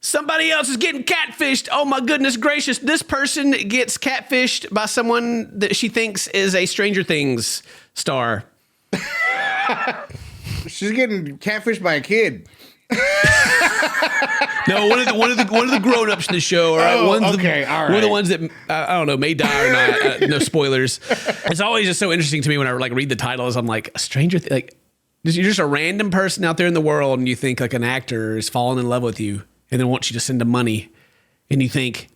Somebody else is getting catfished. Oh my goodness gracious. This person gets catfished by someone that she thinks is a Stranger Things star. She's getting catfished by a kid. No, one of the grown-ups in the show. All right, Oh, one's okay, all right. one of the ones that I don't know may die or not. No spoilers. It's always just so interesting to me when I like read the titles. I'm like, like you're just a random person out there in the world, and you think like an actor is falling in love with you, and then wants you to send them money, and you think,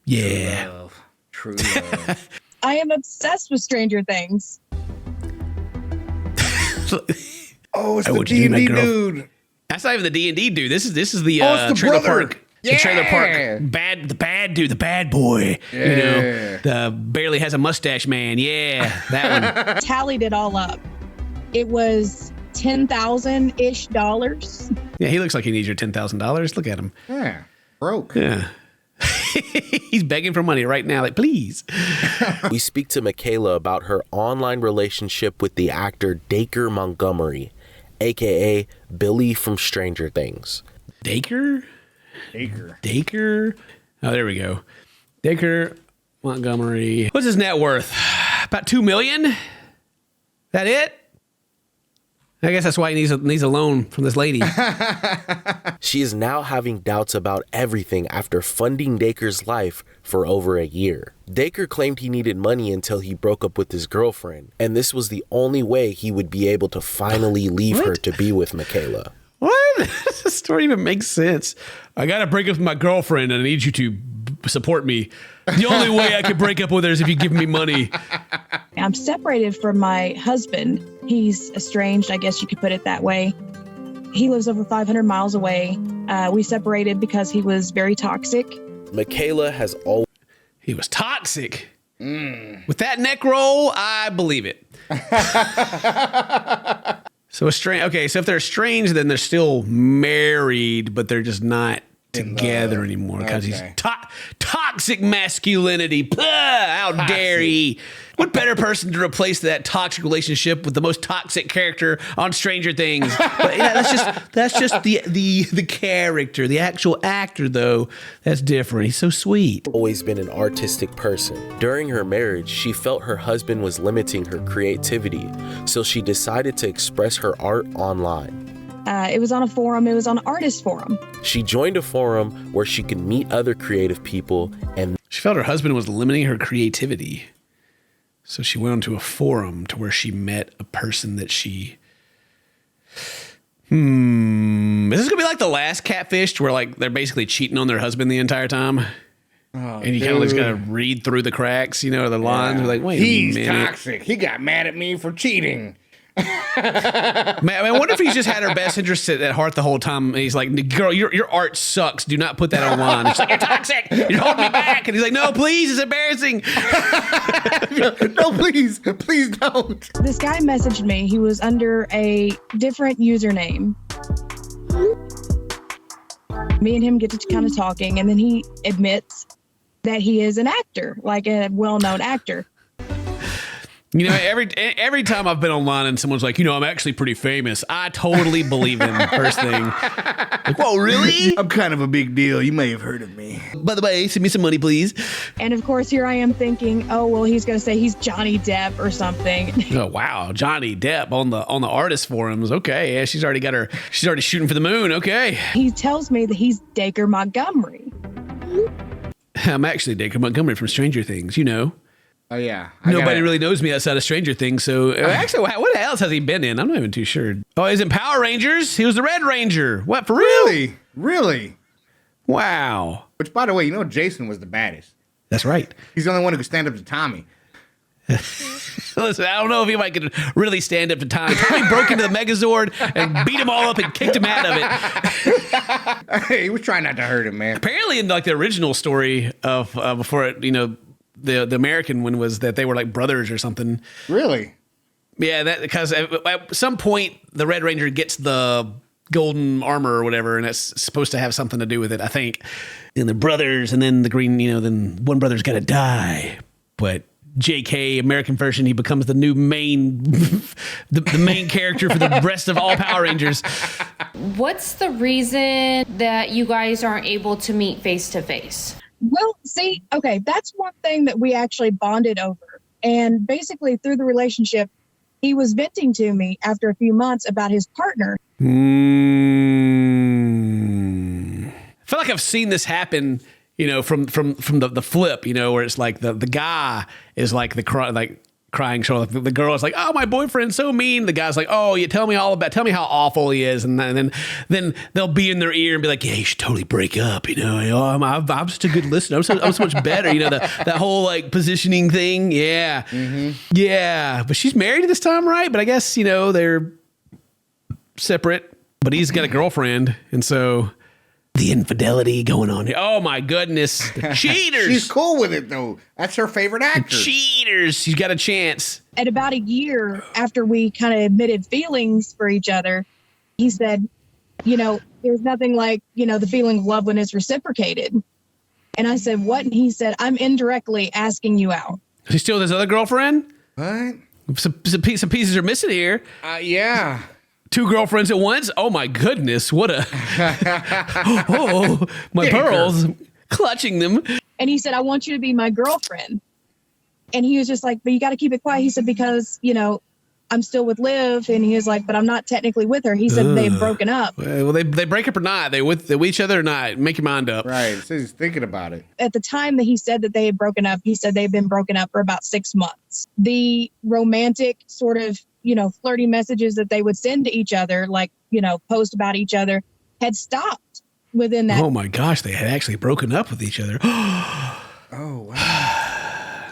yeah, True love. I am obsessed with Stranger Things. Oh, it's I the want you to be my D&D girl. dude. That's not even the D&D dude. This is the, Oh, it's the trailer brother. park. The trailer Yeah. park the bad dude, the bad boy. You know, the barely has a mustache man. Yeah, that one. Tallied it all up. It was $10,000-ish. Yeah, he looks like he needs your $10,000. Look at him. Yeah, broke. Yeah. He's begging for money right now. Like, please. We speak to Michaela about her online relationship with the actor Dacre Montgomery, aka Billy from Stranger Things. Dacre? Dacre. Oh, there we go. Dacre Montgomery. What's his net worth? About $2 million? That it? I guess that's why he needs a loan from this lady. She is now having doubts about everything after funding Dacre's life for over a year. Dacre claimed he needed money until he broke up with his girlfriend, and this was the only way he would be able to finally leave her to be with Michaela. What? This story even makes sense. I got to break up with my girlfriend and I need you to support me. The only way I can break up with her is if you give me money. I'm separated from my husband. He's estranged, I guess you could put it that way. He lives over 500 miles away. We separated because he was very toxic. Michaela has always... He was toxic. With that neck roll, I believe it. So if they're estranged, then they're still married, but they're just not together anymore because he's toxic masculinity. How dare he? What better person to replace that toxic relationship with the most toxic character on Stranger Things? But, that's just the character, the actual actor, though. That's different. He's so sweet. Always been an artistic person. During her marriage, she felt her husband was limiting her creativity, so she decided to express her art online. It was on a forum. It was on an artist forum. She joined a forum where she could meet other creative people, and She felt her husband was limiting her creativity. So she went onto a forum to where she met a person that she... Is this going to be like the last Catfished where like they're basically cheating on their husband the entire time? And you kind of just got to read through the cracks, the lines. You're like, wait He's a minute. toxic. He got mad at me for cheating. Man, I wonder if he's just had her best interest at heart the whole time. And he's like, girl, your art sucks. Do not put that online. She's like, you're toxic. You're holding me back. And he's like, no, please. It's embarrassing. No, please don't. This guy messaged me. He was under a different username. Me and him get to kind of talking, and then he admits that he is an actor, like a well-known actor. Every time I've been online and someone's like, I'm actually pretty famous, I totally believe them first thing. Like, whoa, really? I'm kind of a big deal. You may have heard of me. By the way, send me some money, please. And of course, here I am thinking, oh, well, he's going to say he's Johnny Depp or something. Oh, wow. Johnny Depp on the artist forums. Okay. Yeah, she's already shooting for the moon. Okay. He tells me that he's Dacre Montgomery. I'm actually Dacre Montgomery from Stranger Things, Oh, yeah. Nobody really knows me outside of Stranger Things. So actually, what else has he been in? I'm not even too sure. Oh, he's in Power Rangers. He was the Red Ranger. What, for real? Really? Wow. Which, by the way, Jason was the baddest. That's right. He's the only one who could stand up to Tommy. Listen, I don't know if anybody could really stand up to Tommy. Tommy broke into the Megazord and beat them all up and kicked him out of it. Hey, he was trying not to hurt him, man. Apparently, in like the original story of before it, the American one was that they were like brothers or something. Really? Yeah, that because at some point the Red Ranger gets the golden armor or whatever, and it's supposed to have something to do with it, I think. And the brothers, and then the green, then one brother's got to die, but JK American version, he becomes the new main, the main character for the rest of all Power Rangers. What's the reason that you guys aren't able to meet face to face? Well, see, okay, that's one thing that we actually bonded over. And basically through the relationship, he was venting to me after a few months about his partner. I feel like I've seen this happen, you know, from the flip, you know, where it's like the guy is like crying shoulder. The girl is like, oh, my boyfriend's so mean. The guy's like, oh, you tell me how awful he is. And then they'll be in their ear and be like, yeah, you should totally break up. You know, I'm just a good listener. I'm so much better. You know, that whole like positioning thing. Yeah. Mm-hmm. Yeah. But she's married this time, right? But I guess, you know, they're separate, but he's got a girlfriend. And so the infidelity going on here. Oh my goodness. The cheaters. She's cool with it though. That's her favorite actor. Cheaters. She's got a chance. At about a year after we kind of admitted feelings for each other, he said, you know, there's nothing like, you know, the feeling of love when it's reciprocated. And I said, what? And he said, I'm indirectly asking you out. Is he still with his other girlfriend? What? Some pieces are missing here. Yeah. 2 girlfriends at once? Oh my goodness, what a... oh, my pearls, clutching them. And he said, I want you to be my girlfriend. And he was just like, but you got to keep it quiet. He said, because, you know, I'm still with Liv. And he was like, but I'm not technically with her. He said they've broken up. Well, they break up or not? They with each other or not? Make your mind up. Right, so he's thinking about it. At the time that he said that they had broken up, he said they've been broken up for about 6 months. The romantic sort of, you know, flirty messages that they would send to each other, like, you know, post about each other, had stopped within that. Oh my gosh, they had actually broken up with each other. Oh, wow.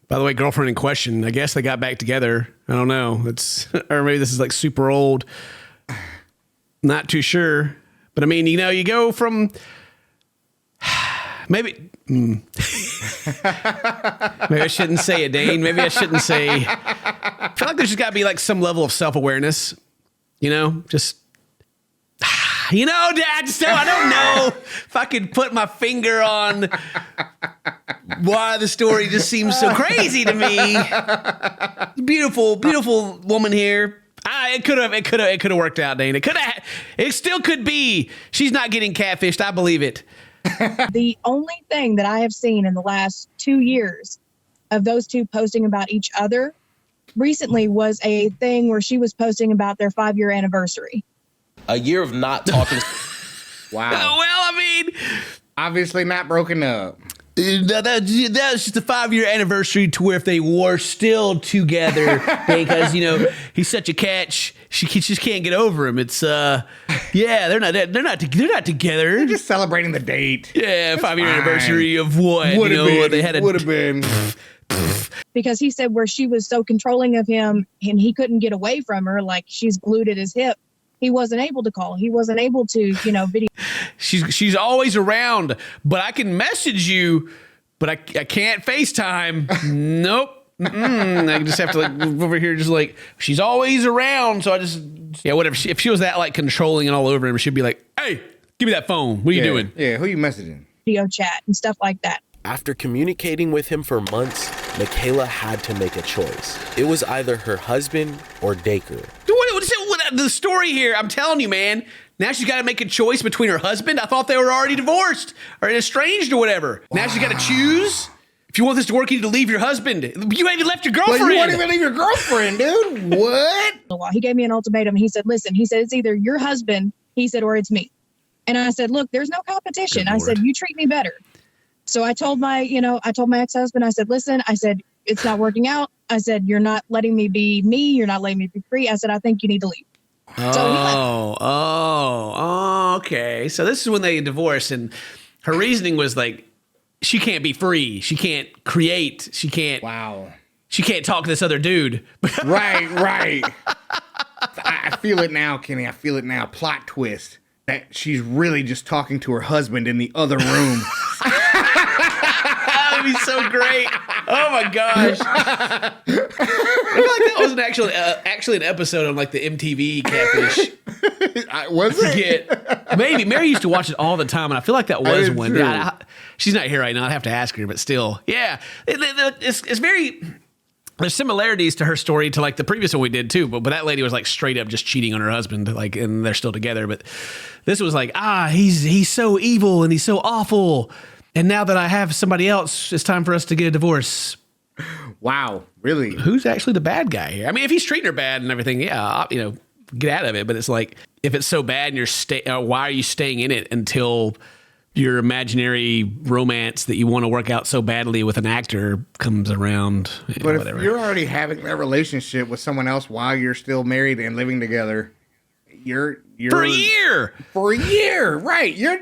By the way, girlfriend in question, I guess they got back together. I don't know. It's, or maybe this is like super old. Not too sure. But I mean, you know, you go from maybe maybe I shouldn't say it, Dane. Maybe I shouldn't say. I feel like there's just got to be like some level of self-awareness, you know, just, you know, I don't know if I could put my finger on why the story just seems so crazy to me. Beautiful woman here. It could have worked out, Dane. It still could be. She's not getting catfished. I believe it. The only thing that I have seen in the last 2 years of those two posting about each other recently was a thing where she was posting about their 5-year anniversary. A year of not talking. Wow. Well, I mean, obviously not broken up. That was just a 5-year anniversary to where if they were still together, because, you know, he's such a catch. She just can't get over him. It's yeah, they're not together. They're just celebrating the date. Yeah, 5-year anniversary of what? Would have been. They had Would have been. Because he said where she was so controlling of him and he couldn't get away from her, like she's glued at his hip. He wasn't able to call. He wasn't able to, you know, video. She's always around, but I can message you, but I can't FaceTime. Nope. I just have to like move over here, just like she's always around. So I just whatever. If she was that like controlling and all over him, she'd be like, "Hey, give me that phone. What are you doing?" Yeah, who you messaging? Video chat and stuff like that. After communicating with him for months, Michaela had to make a choice. It was either her husband or Dacre. What the story here? I'm telling you, man. Now she's got to make a choice between her husband. I thought they were already divorced or estranged or whatever. Wow. Now she's got to choose. If you want this to work, you need to leave your husband. You ain't even left your girlfriend. But you won't even leave your girlfriend, dude. What? He gave me an ultimatum. He said, listen, he said, it's either your husband, he said, or it's me. And I said, look, there's no competition. I said, you treat me better. So I told my ex-husband, I said, listen, I said, it's not working out. I said, you're not letting me be me. You're not letting me be free. I said, I think you need to leave. Okay. So this is when they divorced, and her reasoning was like, she can't be free. She can't create. She can't. Wow. She can't talk to this other dude. Right. I feel it now, Kenny. I feel it now. Plot twist that she's really just talking to her husband in the other room. That would be so great. Oh my gosh. I feel like that was actually an episode on like the MTV Catfish. Was it? Maybe Mary used to watch it all the time, and I feel like that was one. true. She's not here right now. I'd have to ask her, but still, yeah, it's very. There's similarities to her story to like the previous one we did too, but that lady was like straight up just cheating on her husband, like, and they're still together. But this was like, he's so evil and he's so awful, and now that I have somebody else, it's time for us to get a divorce. Wow, really? Who's actually the bad guy here? I mean, if he's treating her bad and everything, yeah, get out of it. But it's like, if it's so bad and why are you staying in it until your imaginary romance that you want to work out so badly with an actor comes around? But whatever. if you're already having that relationship with someone else while you're still married and living together, you're For a year. For a year, right? You're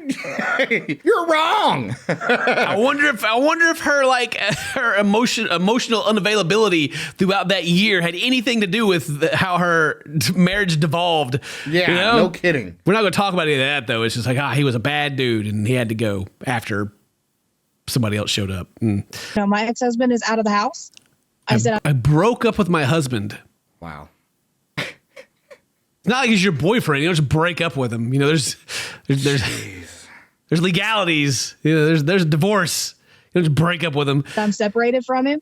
wrong. I wonder if her like her emotional unavailability throughout that year had anything to do with how her marriage devolved. Yeah, no kidding. We're not going to talk about any of that though. It's just like, he was a bad dude and he had to go after somebody else showed up. My ex-husband is out of the house. I broke up with my husband. Wow. It's not like he's your boyfriend. You don't just break up with him. There's legalities. There's divorce. You don't just break up with him. I'm separated from him.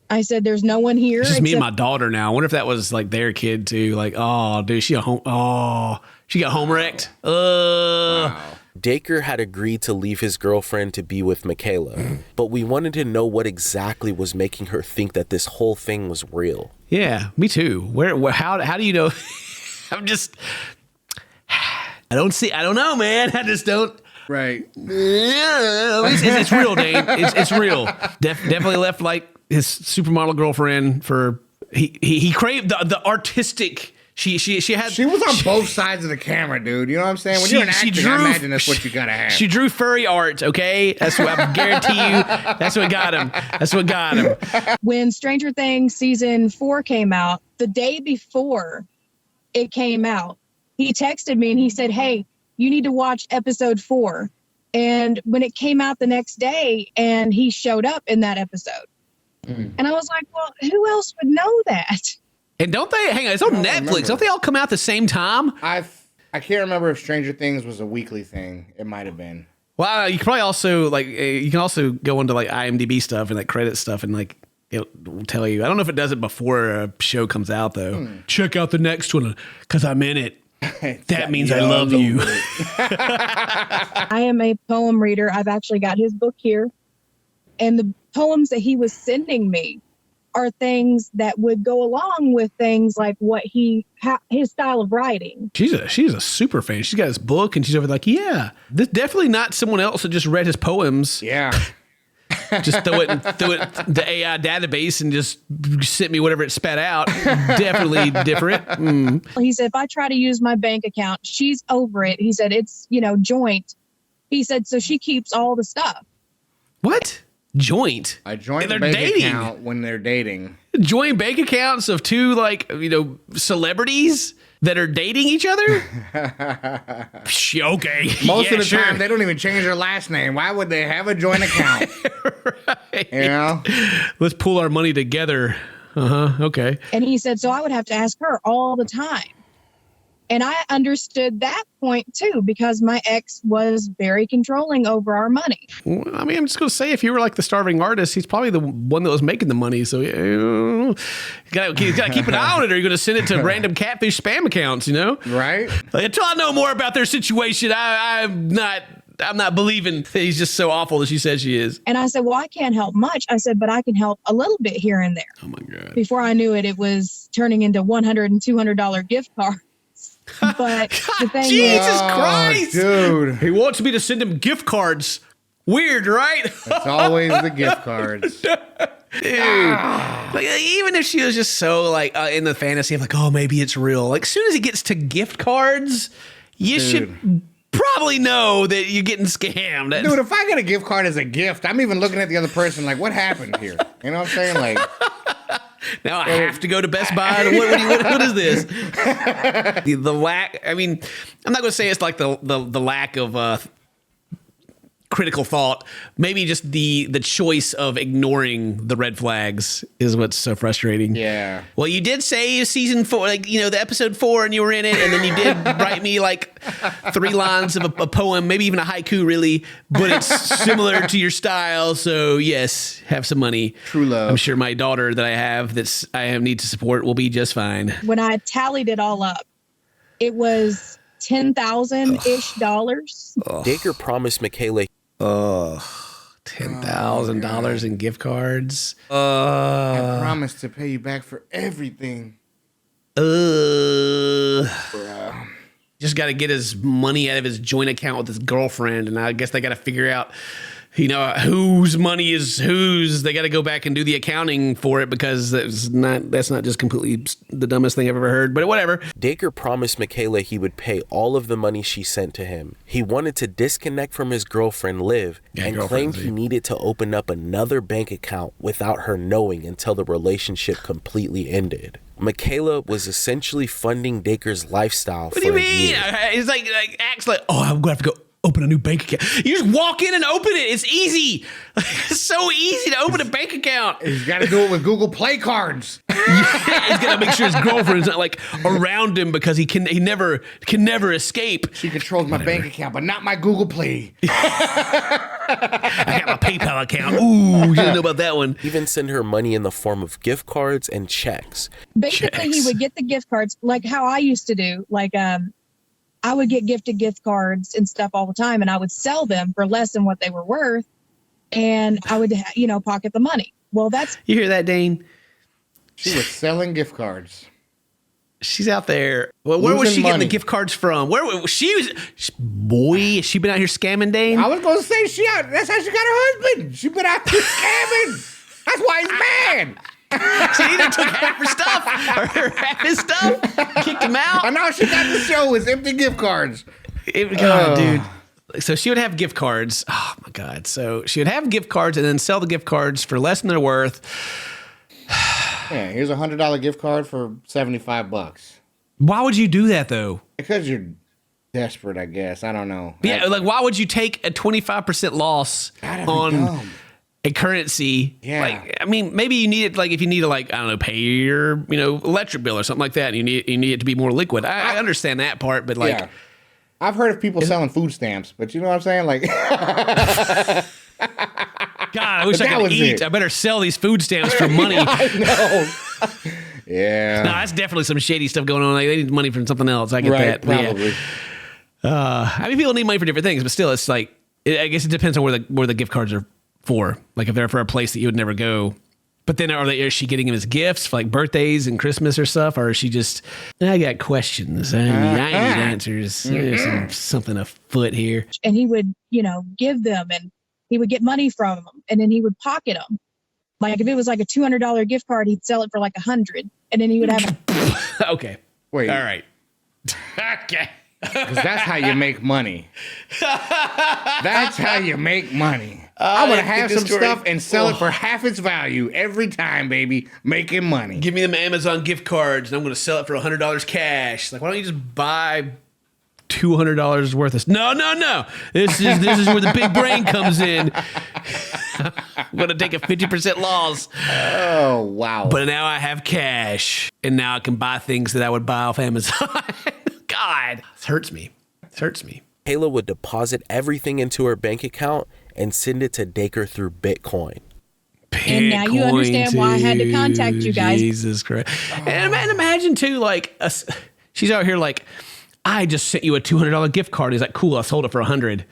I said, there's no one here. It's just me and my daughter now. I wonder if that was like their kid too. Like, oh, dude, she got home wrecked. Wow. Dacre had agreed to leave his girlfriend to be with Michaela, but we wanted to know what exactly was making her think that this whole thing was real. Yeah, me too. How do you know? I don't know, man. I just don't. Right. It's real, Dave. It's real. Definitely left like his supermodel girlfriend for he craved the artistic. She was on both sides of the camera, dude. You know what I'm saying? When you're an actor, I imagine that's what you gotta have. She drew furry art, okay? That's what I guarantee you. That's what got him. When Stranger Things season 4 came out, the day before it came out, he texted me and he said, "Hey, you need to watch episode 4." And when it came out the next day, and he showed up in that episode, and I was like, well, who else would know that? And don't they? Hang on, it's on Netflix. Remember. Don't they all come out at the same time? I can't remember if Stranger Things was a weekly thing. It might have been. Well, you can probably also you can also go into like IMDb stuff and like credit stuff and like it will tell you. I don't know if it does it before a show comes out though. Check out the next one because I'm in it. That means I love you. I am a poem reader. I've actually got his book here, and the poems that he was sending me are things that would go along with things like what his style of writing. She's a super fan. She's got his book and she's over like, yeah, this definitely not someone else that just read his poems. Yeah. Just throw it the AI database and just sent me whatever it spat out. Definitely different. He said, if I try to use my bank account, she's over it. He said, it's, joint. He said, so she keeps all the stuff. What? Joint? A joint they're bank dating. account when they're dating. Joint bank accounts of two celebrities that are dating each other? Okay. Most of the time, they don't even change their last name. Why would they have a joint account? Right. Let's pool our money together. Okay. And he said, so I would have to ask her all the time. And I understood that point too, because my ex was very controlling over our money. Well, I mean, I'm just going to say, if you were like the starving artist, he's probably the one that was making the money. So you got to keep an eye on it, or you're going to send it to random catfish spam accounts, Right. Like, until I know more about their situation, I'm not believing that he's just so awful as she says she is. And I said, well, I can't help much. I said, but I can help a little bit here and there. Oh my God. Before I knew it, it was turning into $100 and $200 gift cards. But the thing Jesus Christ, dude, he wants me to send him gift cards. Weird, right? It's always the gift cards. Dude, like, even if she was just so like in the fantasy of like, oh, maybe it's real. Like, as soon as he gets to gift cards, you should probably know that you're getting scammed. Dude, if I get a gift card as a gift, I'm even looking at the otother person like, what happened here? You know what I'm saying? Like, now I have to go to Best Buy. What is this? The lack. I mean, I'm not going to say it's like the lack of critical thought. Maybe just the choice of ignoring the red flags is what's so frustrating. Yeah. Well, you did say season 4, like, the episode 4, and you were in it, and then you did write me like 3 lines of a poem, maybe even a haiku, really, but it's similar to your style. So yes, have some money. True love. I'm sure my daughter that I need to support will be just fine. When I tallied it all up, it was $10,000-ish dollars. Dacre promised Michaela $10,000 in gift cards. I promised to pay you back for everything. Just got to get his money out of his joint account with his girlfriend, and I guess they got to figure out, whose money is whose. They got to go back and do the accounting for it because that's not just completely the dumbest thing I've ever heard. But whatever. Dacre promised Michaela he would pay all of the money she sent to him. He wanted to disconnect from his girlfriend, Liv, and claimed he needed to open up another bank account without her knowing until the relationship completely ended. Michaela was essentially funding Dacre's lifestyle for a year. What do you mean? It's like acts like, I'm going to have to go open a new bank account. You just walk in and open it. It's easy. It's so easy to open a bank account. He's got to do it with Google Play cards. He's got to make sure his girlfriend's not like around him because he never can escape. She controls my bank account, but not my Google Play. I got my PayPal account. Ooh, you didn't know about that one. Even send her money in the form of gift cards and checks. Basically, he would get the gift cards like how I used to do. Like, I would get gifted gift cards and stuff all the time, and I would sell them for less than what they were worth, and I would, pocket the money. Well, you hear that, Dane? She was selling gift cards. She's out there. Well, where was she getting the gift cards from? Where she was? Boy, has she been out here scamming, Dane? I was going to say that's how she got her husband. She been out here scamming. That's why he's mad. She either took half her stuff or half his stuff, kicked him out. And now she got the show is empty gift cards. God, dude. So she would have gift cards. Oh my God. So she would have gift cards and then sell the gift cards for less than they're worth. Yeah, here's $100 gift card for $75. Why would you do that though? Because you're desperate, I guess. I don't know. Yeah, like why would you take a 25% loss on a currency? Yeah. Like, I mean, maybe you need it like if you need to like, I don't know, pay your, electric bill or something like that. And you need it to be more liquid. I understand that part, but like, yeah. I've heard of people selling food stamps, but you know what I'm saying? Like, God, I wish I could eat. I better sell these food stamps for money. I know. Yeah. No, that's definitely some shady stuff going on. Like, they need money from something else. I get that. Probably. Yeah. I mean, people need money for different things, but still, it's like, I guess it depends on where the gift cards are for. Like, if they're for a place that you would never go. But then is she getting him as gifts for like birthdays and Christmas or stuff? Or is she just, I got questions. I need answers. There's something afoot here. And he would, give them, and he would get money from them, and then he would pocket them. Like if it was like a $200 gift card, he'd sell it for like $100, and then he would have. Okay. Wait. All right. Okay. Because that's how you make money. That's how you make money. I'm going to have some stuff and sell it for half its value every time, baby. Making money. Give me them Amazon gift cards, and I'm going to sell it for $100 cash. Like, why don't you just buy $200 worth of... No. This is where the big brain comes in. I'm going to take a 50% loss. Oh, wow. But now I have cash, and now I can buy things that I would buy off Amazon. God, this hurts me. Kayla would deposit everything into her bank account and send it to Dacre through Bitcoin. And now you understand why I had to contact you guys. Jesus Christ. And imagine too, like, she's out here like, I just sent you a $200 gift card. He's like, cool, I sold it for $100. And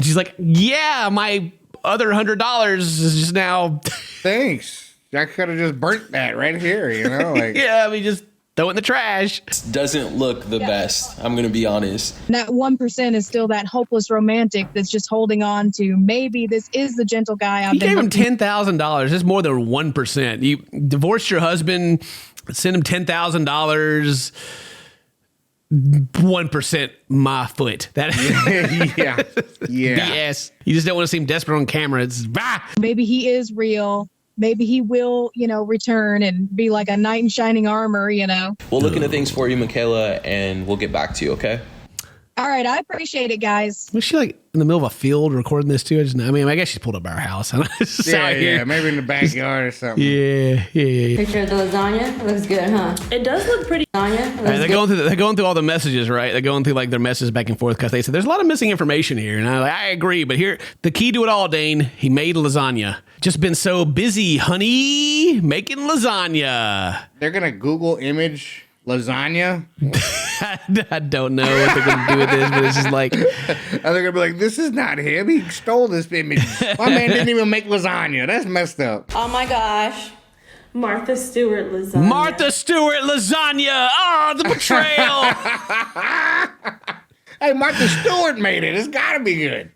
she's like, yeah, my other $100 is just now. Thanks. I could have just burnt that right here, Like, yeah, I mean, just throw it in the trash. Doesn't look the best. I'm going to be honest. That 1% is still that hopeless romantic that's just holding on to maybe this is the gentle guy I've been. You gave him $10,000. That's more than 1%. You divorced your husband, send him $10,000. 1% my foot. That yeah. BS. You just don't want to seem desperate on camera. It's maybe he is real. Maybe he will, return and be like a knight in shining armor, We'll look into things for you, Michaela, and we'll get back to you, okay? All right, I appreciate it, guys. Was she like in the middle of a field recording this too? I guess she's pulled up our house. Yeah, maybe in the backyard or something. Yeah. Picture of the lasagna. It looks good, huh? It does look pretty. Lasagna. They're going through all the messages, right? They're going through like their messages back and forth because they said there's a lot of missing information here, and I agree. But here, the key to it all, Dane, he made lasagna. Just been so busy, honey, making lasagna. They're gonna Google image lasagna. I don't know what they're going to do with this, but it's just like... And they're going to be like, this is not him. He stole this image. My man didn't even make lasagna. That's messed up. Oh, my gosh. Martha Stewart lasagna. Martha Stewart lasagna. Oh, the betrayal. Hey, Martha Stewart made it. It's got to be good.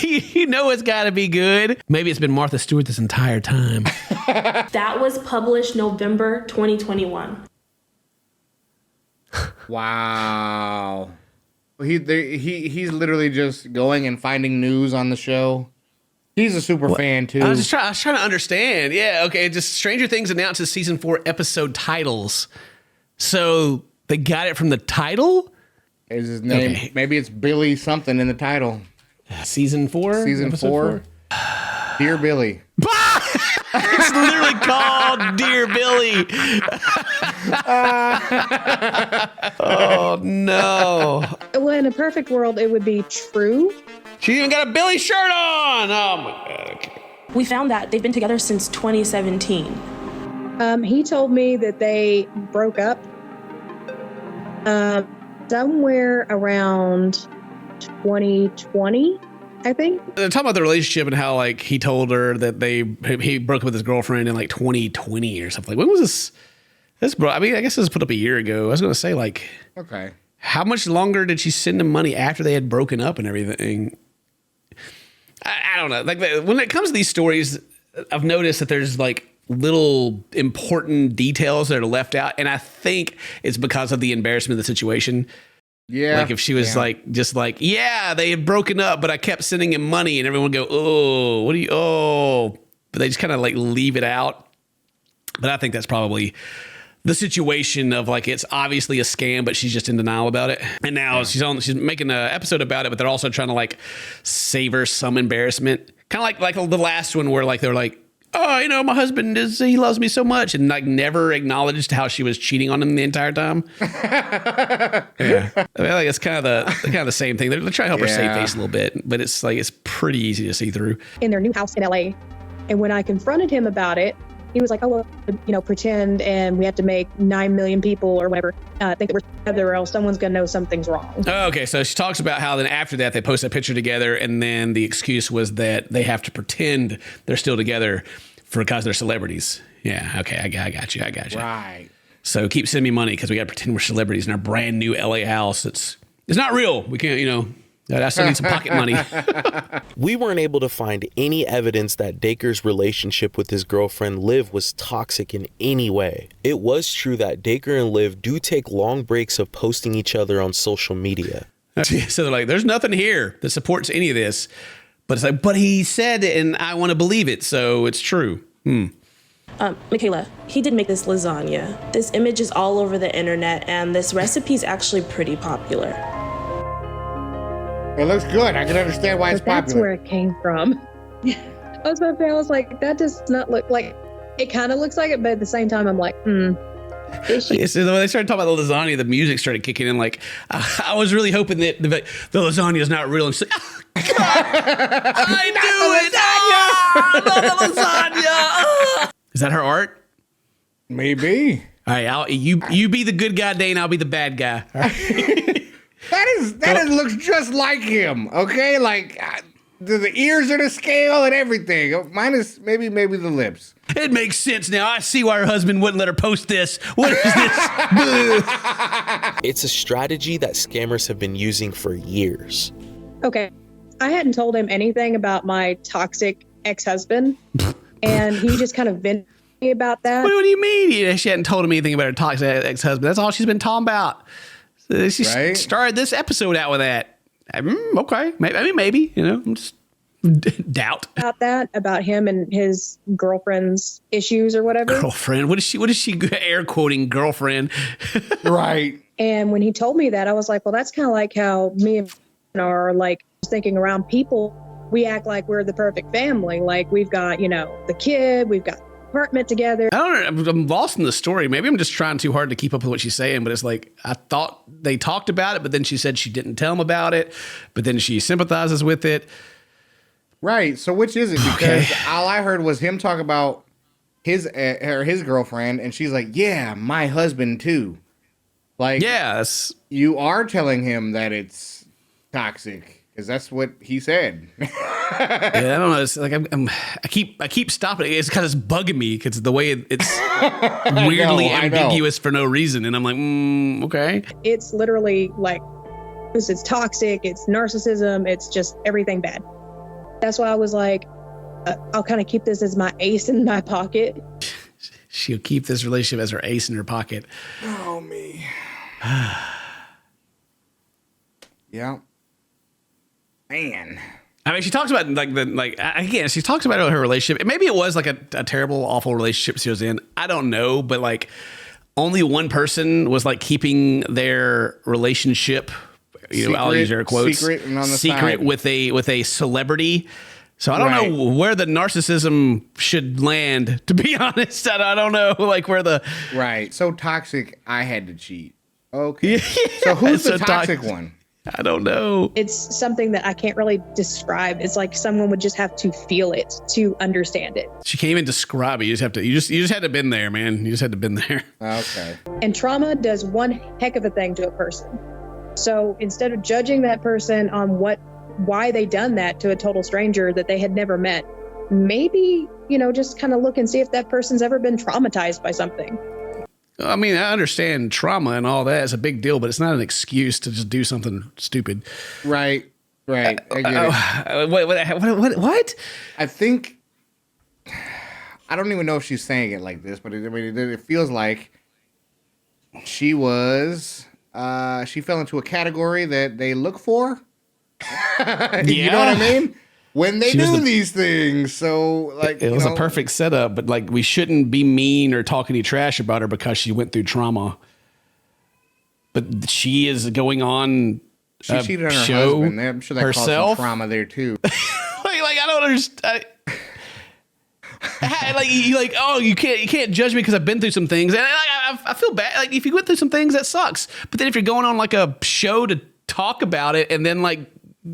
You know it's got to be good. Maybe it's been Martha Stewart this entire time. That was published November 2021. Wow. He's literally just going and finding news on the show. He's a super fan too. I was trying to understand. Yeah, okay. Just Stranger Things announces season 4 episode titles. So they got it from the title? Is his name? Okay. Maybe it's Billy something in the title. Season 4? Season 4. Dear Billy. It's literally called Dear Billy. Oh, no. Well, in a perfect world, it would be true. She even got a Billy shirt on. Oh, my God. Okay. We found that they've been together since 2017. He told me that they broke up somewhere around 2020, I think. They're talking about the relationship and how like he told her that he broke up with his girlfriend in like 2020 or something. Like, when was this? I mean, I guess this was put up a year ago. I was going to say like, okay, how much longer did she send him money after they had broken up and everything? I don't know. Like when it comes to these stories, I've noticed that there's like little important details that are left out, and I think it's because of the embarrassment of the situation. Yeah. Like if she was like, just like, yeah, they had broken up, but I kept sending him money, and everyone would go, oh, what do you, oh, but they just kind of like leave it out. But I think that's probably the situation of like, it's obviously a scam, but she's just in denial about it. And now she's making an episode about it, but they're also trying to like save her some embarrassment. Kind of like the last one where like, they're like, oh, you know, my husband he loves me so much, and like never acknowledged how she was cheating on him the entire time. Yeah. I mean, like it's kind of the same thing. They're trying to help her save face a little bit, but it's like, it's pretty easy to see through. In their new house in LA. And when I confronted him about it, he was like, oh, well, you know, pretend, and we have to make 9 million people or whatever think that we're together, or else someone's going to know something's wrong. Oh, okay. So she talks about how then after that, they post a picture together, and then the excuse was that they have to pretend they're still together because they're celebrities. Yeah. Okay. I got you. Right. So keep sending me money because we got to pretend we're celebrities in our brand new LA house. It's not real. We can't, you know. I still need some pocket money. We weren't able to find any evidence that Dacre's relationship with his girlfriend Liv was toxic in any way. It was true that Dacre and Liv do take long breaks of posting each other on social media. So they're like, there's nothing here that supports any of this. But it's like, but he said it, and I want to believe it, so it's true. Michaela, he did make this lasagna. This image is all over the internet, and this recipe is actually pretty popular. It looks good. I can understand why it's popular. That's where it came from. I was about to say, I was like, that does not look like, it kind of looks like it, but at the same time, I'm like, is she? So when they started talking about the lasagna, the music started kicking in. Like, I was really hoping that the lasagna is not real. And she's like, oh, God, I knew it. I love the lasagna. Is that her art? Maybe. All right, you be the good guy, Dane. I'll be the bad guy. All right. That looks just like him. Okay, like the ears are to scale and everything. Minus maybe the lips. It makes sense now. I see why her husband wouldn't let her post this. What is this? It's a strategy that scammers have been using for years. Okay, I hadn't told him anything about my toxic ex-husband, and he just kind of vented me about that. What do you mean? She hadn't told him anything about her toxic ex-husband. That's all she's been talking about. She started this episode out with that. Okay, maybe, you know, I'm just doubt about that, about him and his girlfriend's issues or whatever. Girlfriend? What is she air quoting girlfriend? Right. And when he told me that, I was like, well, that's kind of like how me and are like thinking around people. We act like we're the perfect family. Like we've got, the kid, we've got apartment together. I'm lost in the story. Maybe I'm just trying too hard to keep up with what she's saying, but it's like, I thought they talked about it, but then she said she didn't tell him about it, but then she sympathizes with it. Right. So which is it? Because all I heard was him talk about his girlfriend, and she's like, yeah, my husband too. Like, yes, you are telling him that it's toxic because that's what he said. Yeah, I don't know. It's like I keep stopping. It's kind of bugging me because the way it's weirdly ambiguous for no reason, and I'm like, okay. It's literally like, it's toxic. It's narcissism. It's just everything bad. That's why I was like, I'll kind of keep this as my ace in my pocket. She'll keep this relationship as her ace in her pocket. Oh, me. Yeah. Man. I mean, she talks about she talks about her relationship. Maybe it was like a terrible, awful relationship she was in. I don't know, but like only one person was like keeping their relationship, I'll use air quotes, secret and on the secret side. with a celebrity. So I don't know where the narcissism should land, to be honest. I don't know like where the right. So toxic, I had to cheat. Okay. So who's the toxic one? I don't know. It's something that I can't really describe. It's like someone would just have to feel it to understand it. She can't even describe it. You just had to have been there, man. You just had to have been there. Okay. And trauma does one heck of a thing to a person. So instead of judging that person on why they done that to a total stranger that they had never met, maybe, just kind of look and see if that person's ever been traumatized by something. I mean, I understand trauma and all that is a big deal, but it's not an excuse to just do something stupid. Right. I get it. What? I think, I don't even know if she's saying it like this, but it feels like she was, she fell into a category that they look for. You know what I mean? When they do these things. So like it was a perfect setup, but like we shouldn't be mean or talk any trash about her because she went through trauma. But she is going on she cheated on her show husband. I'm sure that caused some trauma there too. like I don't understand. You can't judge me because I've been through some things, and I feel bad. Like if you went through some things, that sucks. But then if you're going on like a show to talk about it, and then like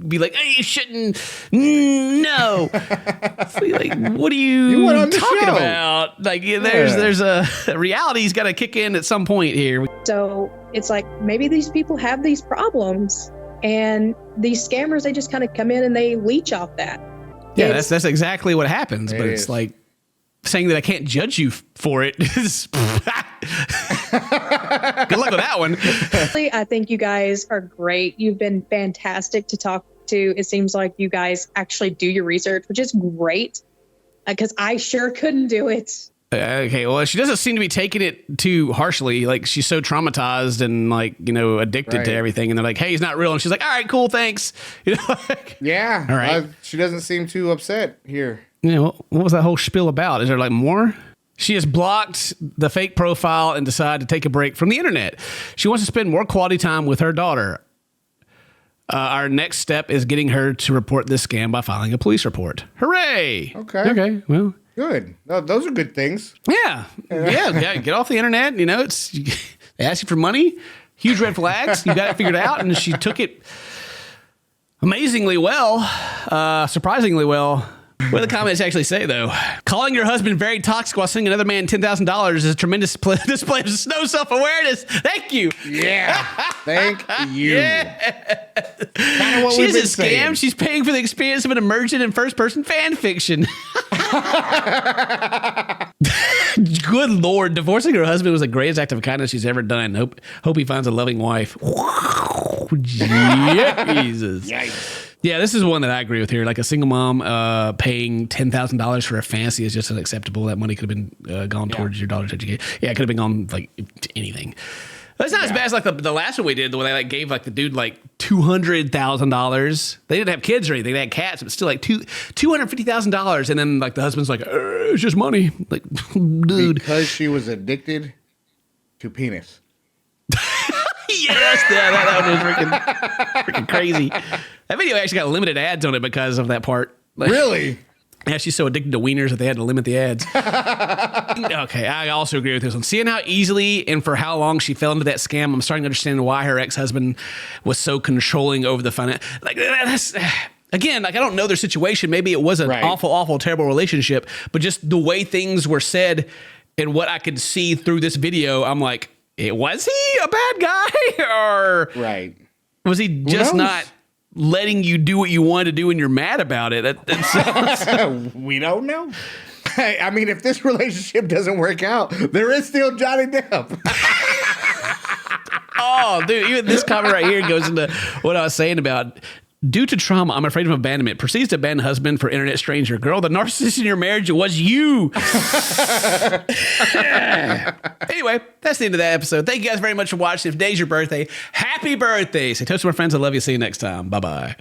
be like, hey, you shouldn't. No. Like, what are you talking about? Like, there's a reality's got to kick in at some point here. So it's like maybe these people have these problems, and these scammers, they just kind of come in and they leech off that. Yeah, that's exactly what happens. But it's like saying that I can't judge you for it. Good luck with that one. I think you guys are great. You've been fantastic to talk to. It seems like you guys actually do your research, which is great because I sure couldn't do it. Okay, well, she doesn't seem to be taking it too harshly. Like she's so traumatized and like, addicted to everything. And they're like, hey, he's not real. And she's like, all right, cool, thanks. Yeah. All right. She doesn't seem too upset here. Yeah, what was that whole spiel about? Is there like more? She has blocked the fake profile and decided to take a break from the internet. She wants to spend more quality time with her daughter. Our next step is getting her to report this scam by filing a police report. Hooray! Okay, well. Good. No, those are good things. Yeah. Get off the internet. They ask you for money. Huge red flags. You got it figured out. And she took it amazingly well, surprisingly well. What do the comments actually say, though? Calling your husband very toxic while sending another man $10,000 is a tremendous display of no self-awareness. Thank you. Yeah. Thank you. Yeah. Kind of what She's we've been a scam. saying. She's paying for the experience of an emergent and first-person fan fiction. Good Lord. Divorcing her husband was the greatest act of kindness she's ever done. Hope he finds a loving wife. Jesus. Yikes. Yeah, this is one that I agree with here. Like a single mom paying $10,000 for a fantasy is just unacceptable. That money could have been gone towards your daughter's education. Yeah, it could have been gone like to anything. That's not as bad as like the last one we did, where they like gave like the dude like $200,000. They didn't have kids or anything; they had cats, but still like $250,000. And then like the husband's like, "It's just money." Like, dude, because she was addicted to penis. Yes, that one was freaking crazy. That video actually got limited ads on it because of that part. Like, Really? Yeah, she's so addicted to wieners that they had to limit the ads. Okay, I also agree with this one. Seeing how easily and for how long she fell into that scam, I'm starting to understand why her ex-husband was so controlling over the finance. Like, that's... Again, like I don't know their situation. Maybe it was an awful, terrible relationship, but just the way things were said and what I could see through this video, I'm like, was he a bad guy? Or was he just not letting you do what you wanted to do and you're mad about it? We don't know. I mean, if this relationship doesn't work out, there is still Johnny Depp. Oh, dude, even this comment right here goes into what I was saying about... Due to trauma, I'm afraid of abandonment. Proceeds to abandon husband for internet stranger. Girl, the narcissist in your marriage was you. Anyway, that's the end of that episode. Thank you guys very much for watching. If today's your birthday, happy birthday. Say toast to my friends. I love you. See you next time. Bye-bye.